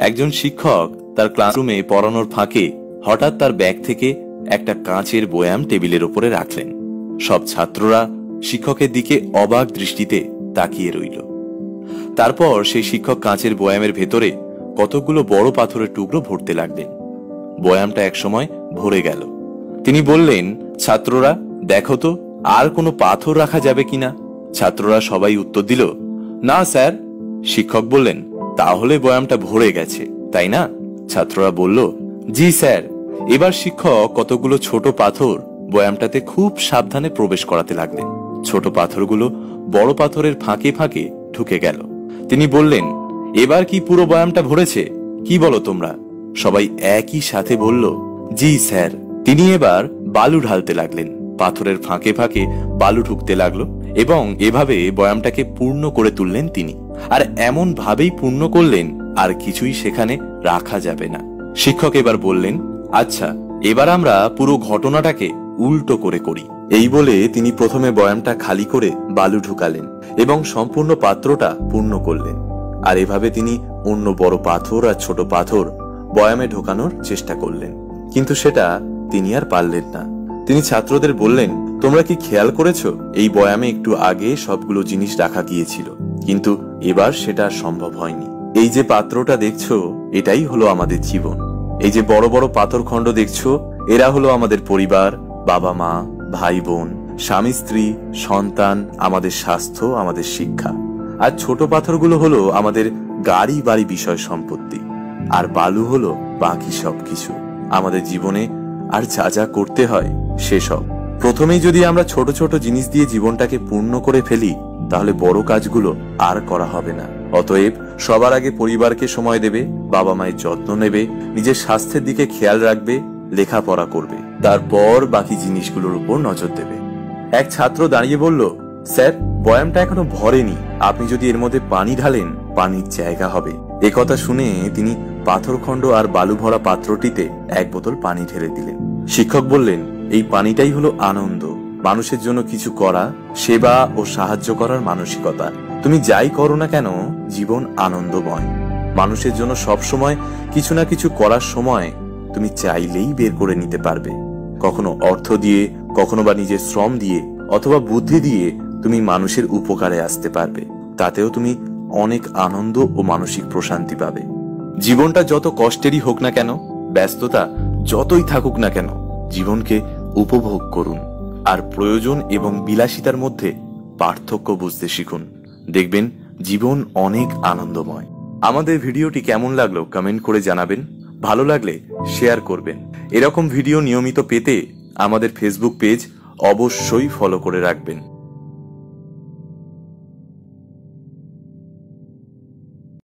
একজন শিক্ষক তার ক্লাসরুমে পড়ানোর ফাঁকে হঠাৎ তার ব্যাগ থেকে একটা কাঁচের বয়াম টেবিলের উপরে রাখলেন। সব ছাত্ররা শিক্ষকের দিকে অবাক দৃষ্টিতে তাকিয়ে রইল। তারপর সেই শিক্ষক কাঁচের বয়ামের ভেতরে কতগুলো বড় পাথরের টুকরো ভরতে লাগলেন। বয়ামটা একসময় ভরে গেল। তিনি বললেন, ছাত্ররা দেখো তো আর কোনো পাথর রাখা যাবে কিনা। ছাত্ররা সবাই উত্তর দিল, না স্যার। শিক্ষক বললেন, তাহলে বয়ামটা ভরে গেছে, তাই না? ছাত্ররা বলল, জি স্যার। এবার শিক্ষক কতগুলো ছোট পাথর বয়ামটাতে খুব সাবধানে প্রবেশ করাতে লাগলেন। ছোট পাথরগুলো বড় পাথরের ফাঁকে ফাঁকে ঢুকে গেল। তিনি বললেন, এবার কি পুরো বয়ামটা ভরেছে? কি বলো তোমরা? সবাই একই সাথে বলল, জি স্যার। তিনি এবার বালু ঢালতে লাগলেন। পাথরের ফাঁকে ফাঁকে বালু ঢুকতে লাগলো এবং এভাবে বয়ামটাকে পূর্ণ করে তুললেন তিনি। আর এমন ভাবেই পূর্ণ করলেন আর কিছুই সেখানে রাখা যাবে না। শিক্ষক এবার বললেন, আচ্ছা এবার আমরা পুরো ঘটনাটাকে উল্টো করে করি। এই বলে তিনি প্রথমে বয়ামটা খালি করে বালু ঢুকালেন এবং সম্পূর্ণ পাত্রটা পূর্ণ করলেন। আর এভাবে তিনি অন্য বড় পাথর আর ছোট পাথর বয়ামে ঢোকানোর চেষ্টা করলেন, কিন্তু সেটা তিনি আর পারলেন না। তিনি ছাত্রদের বললেন, তোমরা কি খেয়াল করেছো এই বয়ামে একটু আগে সবগুলো জিনিস রাখা গিয়েছিল, কিন্তু এবার সেটা সম্ভব হয়নি। এই যে পাত্রটা দেখছো এটাই হলো আমাদের জীবন। এই যে বড় বড় পাথর খণ্ড দেখছো এরা হলো আমাদের পরিবার, বাবা মা, ভাই বোন, স্বামী স্ত্রী, সন্তান, আমাদের স্বাস্থ্য, আমাদের শিক্ষা। আর ছোট পাথরগুলো হলো আমাদের গাড়ি বাড়ি বিষয় সম্পত্তি। আর বালু হলো বাকি সবকিছু আমাদের জীবনে আর যা যা করতে হয় সেসব। প্রথমেই যদি আমরা ছোট ছোট জিনিস দিয়ে জীবনটাকে পূর্ণ করে ফেলি তাহলে বড় কাজগুলো আর করা হবে না। অতএব সবার আগে পরিবারকে সময় দেবে, বাবা মায়ের যত্ন নেবে, নিজের স্বাস্থ্যের দিকে খেয়াল রাখবে, লেখাপড়া করবে, তারপর বাকি জিনিসগুলোর উপর নজর দেবে। এক ছাত্র দাঁড়িয়ে বলল, স্যার বয়ামটা এখনো ভরেনি, আপনি যদি এর মধ্যে পানি ঢালেন পানির জায়গা হবে। একথা শুনে তিনি পাথরখণ্ড আর বালু ভরা পাত্রটিতে এক বোতল পানি ঢেলে দিলেন। শিক্ষক বললেন, এই পানিটাই হলো আনন্দ, মানুষের জন্য কিছু করা, সেবা ও সাহায্য করার মানসিকতা। তুমি যাই করো না কেন জীবন আনন্দময়। মানুষের জন্য সব সময় কিছু না কিছু করার সময় তুমি চাইলেই বের করে নিতে পারবে। কখনো অর্থ দিয়ে, কখনো বা নিজের শ্রম দিয়ে অথবা বুদ্ধি দিয়ে তুমি মানুষের উপকারে আসতে পারবে। তাতেও তুমি অনেক আনন্দ ও মানসিক প্রশান্তি পাবে। জীবনটা যত কষ্টেরই হোক না কেন, ব্যস্ততা যতই থাকুক না কেন, জীবনকে উপভোগ করুন আর প্রয়োজন এবং বিলাসিতার মধ্যে পার্থক্য বুঝতে শিখুন। দেখবেন জীবন অনেক আনন্দময়। আমাদের ভিডিওটি কেমন লাগলো কমেন্ট করে জানাবেন। ভালো লাগলে শেয়ার করবেন। এরকম ভিডিও নিয়মিত পেতে আমাদের ফেসবুক পেজ অবশ্যই ফলো করে রাখবেন।